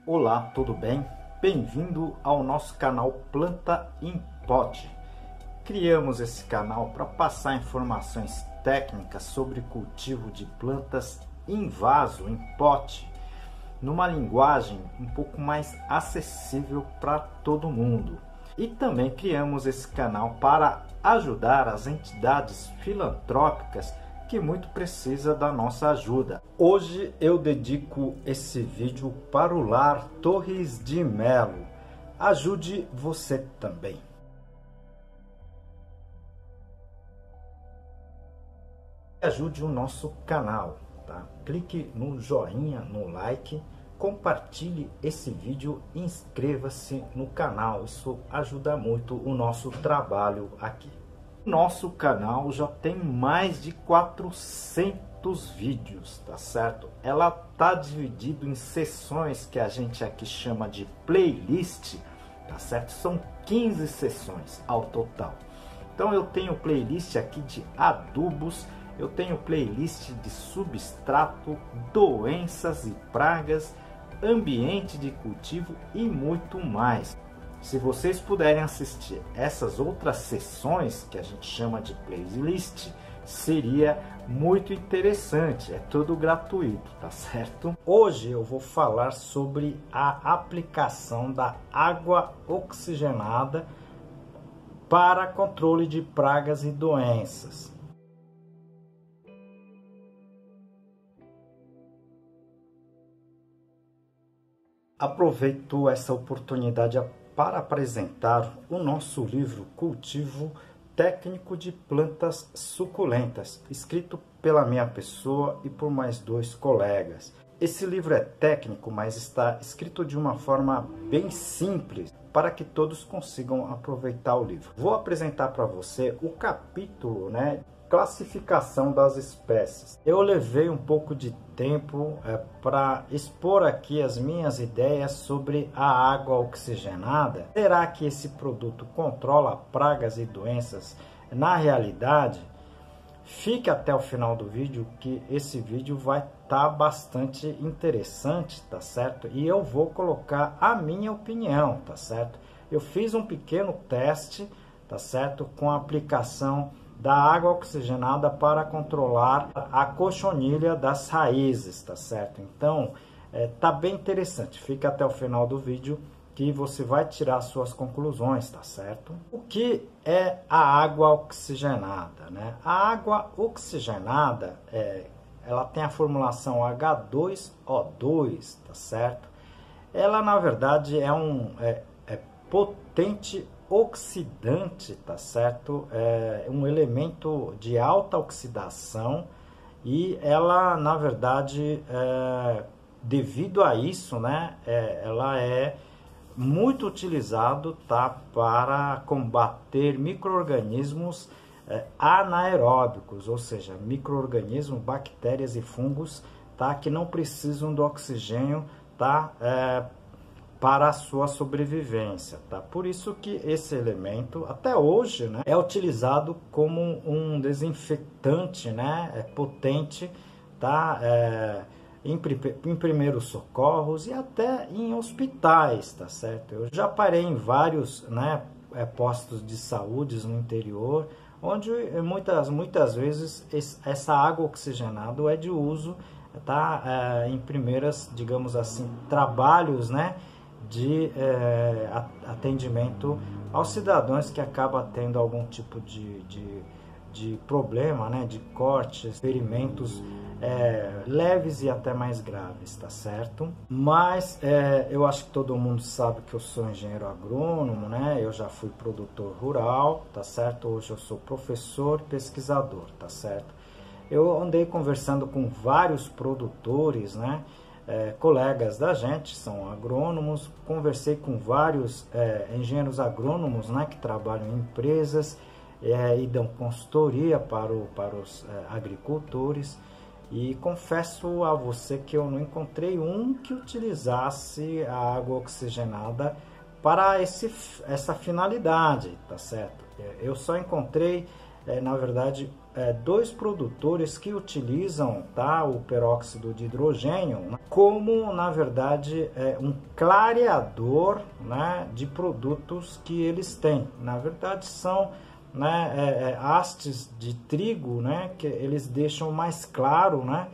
Olá, tudo bem? Bem-vindo ao nosso canal Planta em Pote. Criamos esse canal para passar informações técnicas sobre cultivo de plantas em vaso, em pote, numa linguagem um pouco mais acessível para todo mundo. E também criamos esse canal para ajudar as entidades filantrópicas que muito precisa da nossa ajuda. Hoje eu dedico esse vídeo para o Lar Torres de Melo. Ajude você também. Ajude o nosso canal, tá? Clique no joinha, no like, compartilhe esse vídeo e inscreva-se no canal. Isso ajuda muito o nosso trabalho aqui. Nosso canal já tem mais de 400 vídeos, tá certo? Ela tá dividido em seções que a gente aqui chama de playlist, tá certo? São 15 sessões ao total. Então eu tenho playlist aqui de adubos, eu tenho playlist de substrato, doenças e pragas, ambiente de cultivo e muito mais. Se vocês puderem assistir essas outras sessões que a gente chama de playlist, seria muito interessante. É tudo gratuito, tá certo? Hoje eu vou falar sobre a aplicação da água oxigenada para controle de pragas e doenças. Aproveito essa oportunidade para apresentar o nosso livro Cultivo Técnico de Plantas Suculentas, escrito pela minha pessoa e por mais 2 colegas. Esse livro é técnico, mas está escrito de uma forma bem simples para que todos consigam aproveitar o livro. Vou apresentar para você o capítulo, classificação das espécies. Eu levei um pouco de tempo para expor aqui as minhas ideias sobre a água oxigenada. Será que esse produto controla pragas e doenças na realidade? Fique até o final do vídeo, que esse vídeo vai estar bastante interessante, tá certo? E eu vou colocar a minha opinião, tá certo? Eu fiz um pequeno teste, tá certo? Com a aplicação da água oxigenada para controlar a cochonilha das raízes, tá certo? Então, tá bem interessante. Fica até o final do vídeo que você vai tirar suas conclusões, tá certo? O que é a água oxigenada, né? A água oxigenada, ela tem a formulação H2O2, tá certo? Ela, na verdade, é potente oxidante, tá certo? É um elemento de alta oxidação e ela, na verdade, devido a isso, ela é muito utilizado, tá, para combater micro-organismos anaeróbicos, ou seja, micro-organismos, bactérias e fungos, tá, que não precisam do oxigênio, tá, para a sua sobrevivência, tá? Por isso que esse elemento, até hoje, é utilizado como um desinfetante, potente, tá? Em primeiros socorros e até em hospitais, tá certo? Eu já parei em vários, postos de saúde no interior, onde muitas vezes essa água oxigenada é de uso, tá? Em primeiras, digamos assim, trabalhos, de atendimento aos cidadãos que acabam tendo algum tipo de problema, de cortes, ferimentos leves e até mais graves, tá certo? Mas eu acho que todo mundo sabe que eu sou engenheiro agrônomo, eu já fui produtor rural, tá certo? Hoje eu sou professor e pesquisador, tá certo? Eu andei conversando com vários produtores, colegas da gente, são agrônomos, conversei com vários engenheiros agrônomos, que trabalham em empresas e dão consultoria para os agricultores, e confesso a você que eu não encontrei um que utilizasse a água oxigenada para essa finalidade, tá certo? Eu só encontrei, na verdade, dois produtores que utilizam, tá, o peróxido de hidrogênio, né, como, na verdade, um clareador, né, de produtos que eles têm. Na verdade, são, né, hastes de trigo, né, que eles deixam mais claro, né,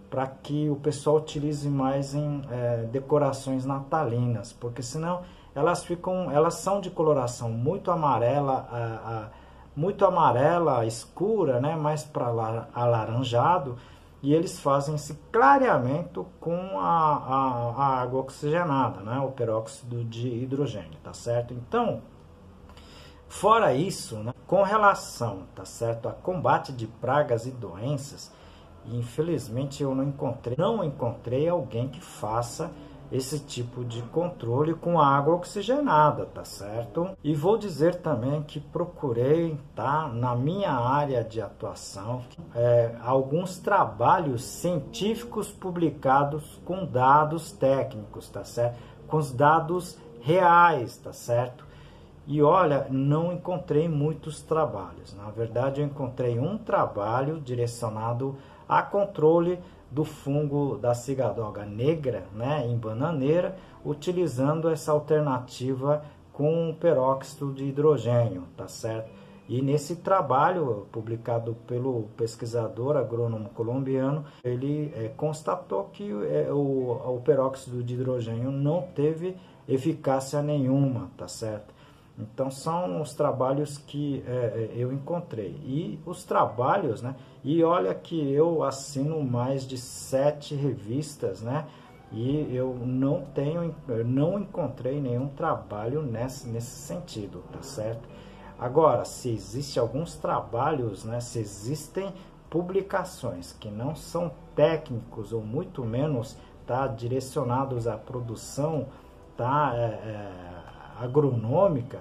para que o pessoal utilize mais em decorações natalinas, porque senão elas são de coloração muito amarela, escura, né, mais para alaranjado, e eles fazem esse clareamento com a água oxigenada, né, o peróxido de hidrogênio, tá certo? Então, fora isso, né, com relação, tá certo, a combate de pragas e doenças, infelizmente eu não encontrei alguém que faça esse tipo de controle com água oxigenada, tá certo? E vou dizer também que procurei, tá, na minha área de atuação, alguns trabalhos científicos publicados com dados técnicos, tá certo? Com os dados reais, tá certo? E olha, não encontrei muitos trabalhos. Na verdade, eu encontrei um trabalho direcionado a controle do fungo da cigadoga negra, né, em bananeira, utilizando essa alternativa com peróxido de hidrogênio, tá certo? E nesse trabalho, publicado pelo pesquisador agrônomo colombiano, ele constatou que o peróxido de hidrogênio não teve eficácia nenhuma, tá certo? Então, são os trabalhos que eu encontrei. E os trabalhos, né? E olha que eu assino mais de 7 revistas, né? E eu não encontrei nenhum trabalho nesse sentido, tá certo? Agora, se existem alguns trabalhos, né? Se existem publicações que não são técnicos ou muito menos, tá, direcionados à produção, tá, agronômica,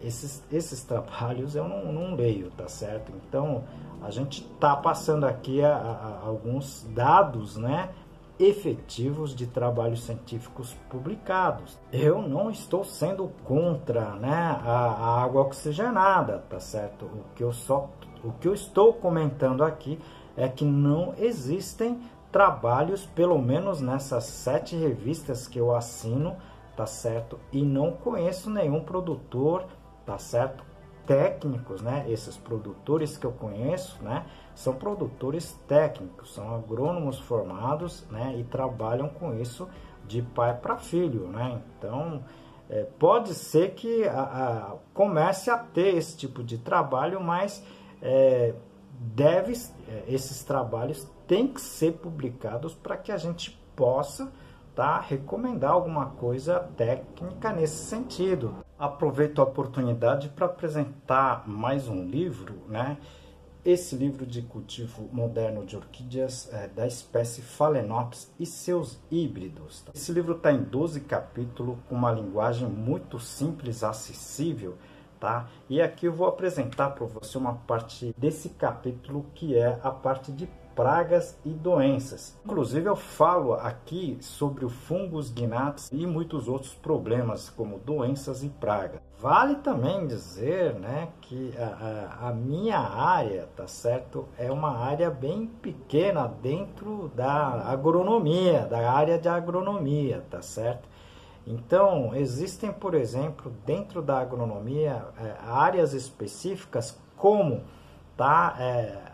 esses trabalhos eu não leio, tá certo? Então, a gente tá passando aqui alguns dados, né, efetivos de trabalhos científicos publicados. Eu não estou sendo contra, né, a água oxigenada, tá certo? O que eu estou comentando aqui é que não existem trabalhos, pelo menos nessas 7 revistas que eu assino, tá certo? E não conheço nenhum produtor, tá certo? Técnicos, né? Esses produtores que eu conheço, né, são produtores técnicos, são agrônomos formados, né, e trabalham com isso de pai para filho, né? Então, pode ser que comece a ter esse tipo de trabalho, mas esses trabalhos têm que ser publicados para que a gente possa, tá, recomendar alguma coisa técnica nesse sentido. Aproveito a oportunidade para apresentar mais um livro, né? Esse livro de cultivo moderno de orquídeas da espécie Phalaenopsis e seus híbridos. Esse livro está em 12 capítulos, com uma linguagem muito simples, acessível, tá? E aqui eu vou apresentar para você uma parte desse capítulo que é a parte de pragas e doenças. Inclusive eu falo aqui sobre o fungus gnats e muitos outros problemas como doenças e pragas. Vale também dizer, né, que a minha área, tá certo, é uma área bem pequena dentro da agronomia, da área de agronomia, tá certo? Então, existem, por exemplo, dentro da agronomia, áreas específicas como, tá,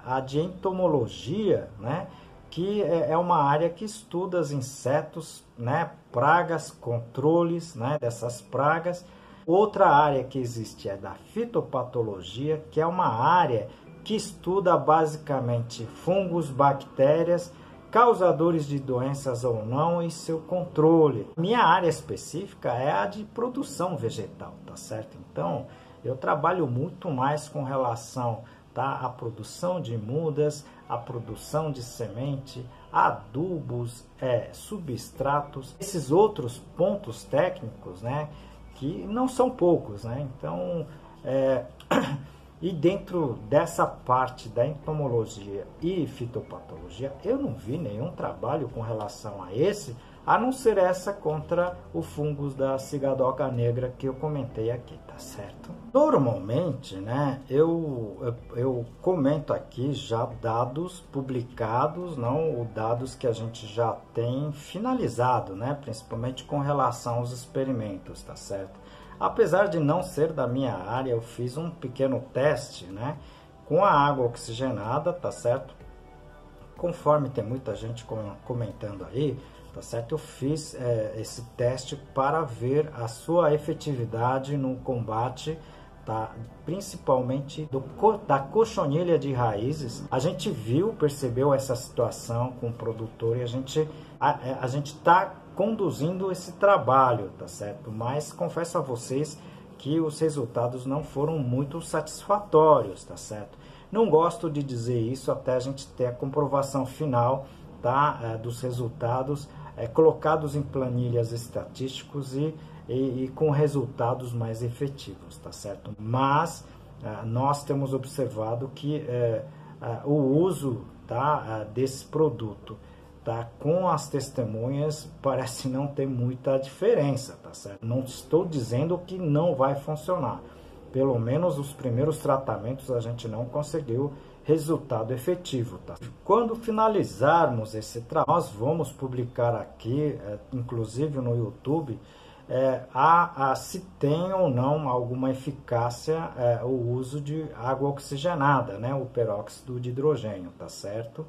a de entomologia, né, que é uma área que estuda os insetos, né, pragas, controles, né, dessas pragas. Outra área que existe é da fitopatologia, que é uma área que estuda basicamente fungos, bactérias, causadores de doenças ou não e seu controle. Minha área específica é a de produção vegetal, tá certo? Então, eu trabalho muito mais com relação, tá, à produção de mudas, à produção de semente, adubos, substratos, esses outros pontos técnicos, né, que não são poucos, né? Então, e dentro dessa parte da entomologia e fitopatologia, eu não vi nenhum trabalho com relação a esse, a não ser essa contra o fungus da cigadoga negra que eu comentei aqui, tá certo? Normalmente, né, eu comento aqui já dados publicados, não os dados que a gente já tem finalizado, né, principalmente com relação aos experimentos, tá certo? Apesar de não ser da minha área, eu fiz um pequeno teste, né, com a água oxigenada, tá certo? Conforme tem muita gente comentando aí, tá certo? Eu fiz esse teste para ver a sua efetividade no combate, tá? Principalmente da cochonilha de raízes. A gente percebeu essa situação com o produtor e a gente está conduzindo esse trabalho, tá certo? Mas confesso a vocês que os resultados não foram muito satisfatórios, tá certo? Não gosto de dizer isso até a gente ter a comprovação final, tá, dos resultados colocados em planilhas estatísticos e com resultados mais efetivos, tá certo? Mas nós temos observado que o uso, tá, desse produto, tá, com as testemunhas parece não ter muita diferença, tá certo? Não estou dizendo que não vai funcionar. Pelo menos os primeiros tratamentos a gente não conseguiu resultado efetivo, tá? Quando finalizarmos esse trabalho, nós vamos publicar aqui, inclusive no YouTube, se tem ou não alguma eficácia o uso de água oxigenada, né? O peróxido de hidrogênio, tá certo?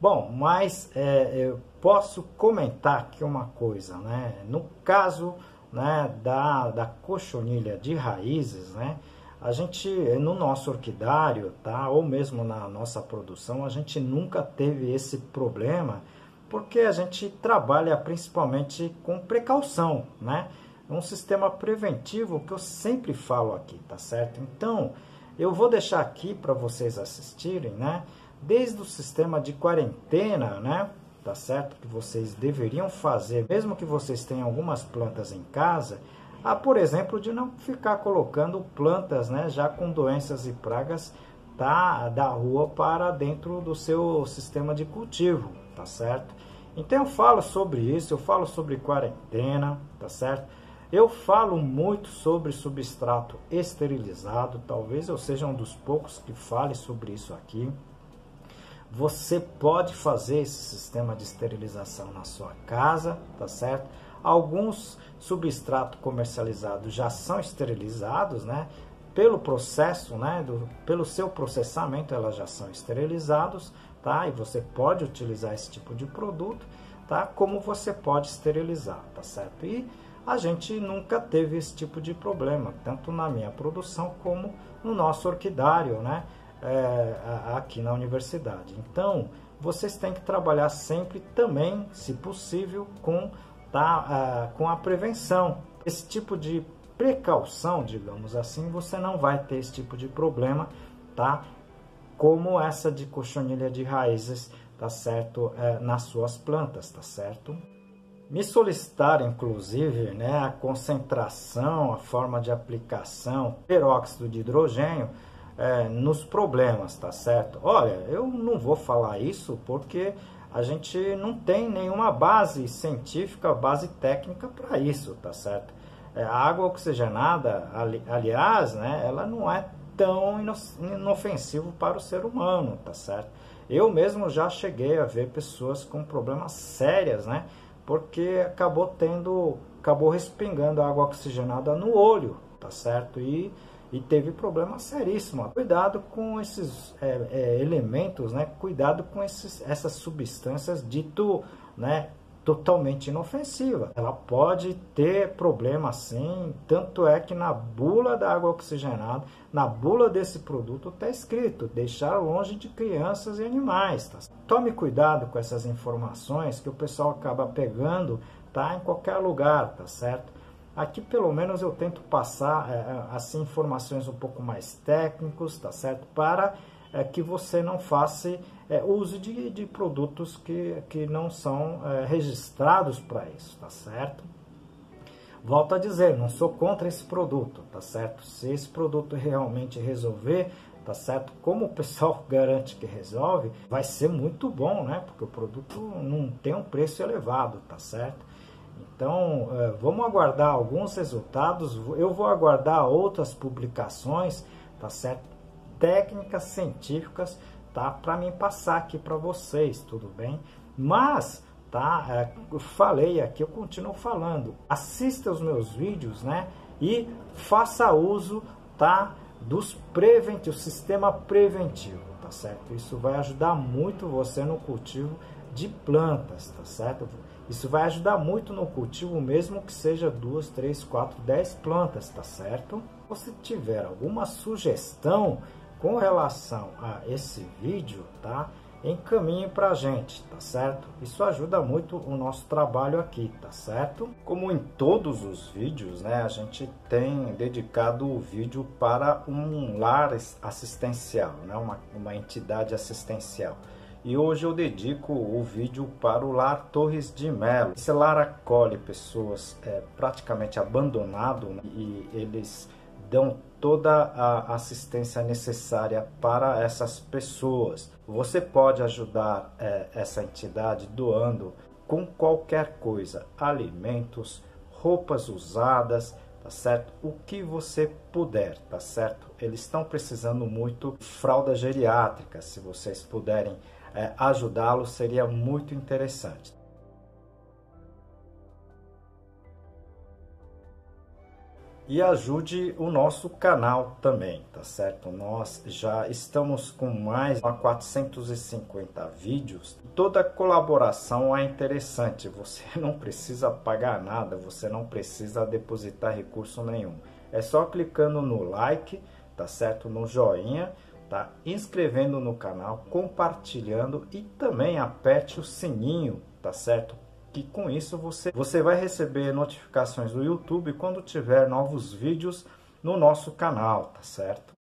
Bom, mas eu posso comentar aqui uma coisa, né? No caso, né, da cochonilha de raízes, né, a gente no nosso orquidário, tá, ou mesmo na nossa produção, a gente nunca teve esse problema, porque a gente trabalha principalmente com precaução, né? Um sistema preventivo que eu sempre falo aqui, tá certo? Então, eu vou deixar aqui para vocês assistirem, né, desde o sistema de quarentena, né, tá certo? Que vocês deveriam fazer, mesmo que vocês tenham algumas plantas em casa, por exemplo, de não ficar colocando plantas, né, já com doenças e pragas, tá, da rua para dentro do seu sistema de cultivo, tá certo? Então eu falo sobre isso, eu falo sobre quarentena, tá certo? Eu falo muito sobre substrato esterilizado, talvez eu seja um dos poucos que fale sobre isso aqui. Você pode fazer esse sistema de esterilização na sua casa, tá certo? Alguns substratos comercializados já são esterilizados, né? Pelo processo, né? Pelo seu processamento, elas já são esterilizados, tá? E você pode utilizar esse tipo de produto, tá? Como você pode esterilizar, tá certo? E a gente nunca teve esse tipo de problema, tanto na minha produção como no nosso orquidário, né? Aqui na universidade. Então, vocês têm que trabalhar sempre também, se possível, com a prevenção. Esse tipo de precaução, digamos assim, você não vai ter esse tipo de problema, tá? Como essa de cochonilha de raízes, tá certo? Nas suas plantas, tá certo? Me solicitaram, inclusive, né, a concentração, a forma de aplicação, peróxido de hidrogênio, nos problemas, tá certo? Olha, eu não vou falar isso porque a gente não tem nenhuma base científica, base técnica para isso, tá certo? A água oxigenada, aliás, né, ela não é tão inofensivo para o ser humano, tá certo? Eu mesmo já cheguei a ver pessoas com problemas sérios, né? Porque acabou respingando água oxigenada no olho, tá certo? E teve problema seríssimo. Cuidado com esses elementos, né? Cuidado com essas substâncias dito, né, totalmente inofensivas. Ela pode ter problema sim, tanto é que na bula da água oxigenada, na bula desse produto está escrito, deixar longe de crianças e animais. Tá? Tome cuidado com essas informações que o pessoal acaba pegando, tá, em qualquer lugar, tá certo? Aqui, pelo menos, eu tento passar assim informações um pouco mais técnicos, tá certo? Para que você não faça uso de produtos que não são registrados para isso, tá certo? Volto a dizer, não sou contra esse produto, tá certo? Se esse produto realmente resolver, tá certo? Como o pessoal garante que resolve, vai ser muito bom, né? Porque o produto não tem um preço elevado, tá certo? Então, vamos aguardar alguns resultados, eu vou aguardar outras publicações, tá certo? Técnicas científicas, tá? Para mim passar aqui para vocês, tudo bem? Mas, tá? Eu falei aqui, eu continuo falando. Assista os meus vídeos, né? E faça uso, tá? Dos preventivos, sistema preventivo, tá certo? Isso vai ajudar muito você no cultivo de plantas, tá certo? Isso vai ajudar muito no cultivo, mesmo que seja 2, 3, 4, 10 plantas, tá certo? Se tiver alguma sugestão com relação a esse vídeo, tá? Encaminhe pra gente, tá certo? Isso ajuda muito o nosso trabalho aqui, tá certo? Como em todos os vídeos, né? A gente tem dedicado o vídeo para um lar assistencial, né? Uma entidade assistencial. E hoje eu dedico o vídeo para o Lar Torres de Melo. Esse lar acolhe pessoas praticamente abandonadas, né? E eles dão toda a assistência necessária para essas pessoas. Você pode ajudar essa entidade doando com qualquer coisa, alimentos, roupas usadas, tá certo? O que você puder, tá certo? Eles estão precisando muito de fralda geriátrica, se vocês puderem ajudá-los, seria muito interessante. E ajude o nosso canal também, tá certo? Nós já estamos com mais de 450 vídeos. Toda colaboração é interessante, você não precisa pagar nada, você não precisa depositar recurso nenhum. É só clicando no like, tá certo? No joinha, tá? Inscrevendo no canal, compartilhando e também aperte o sininho, tá certo? Que com isso você vai receber notificações do YouTube quando tiver novos vídeos no nosso canal, tá certo?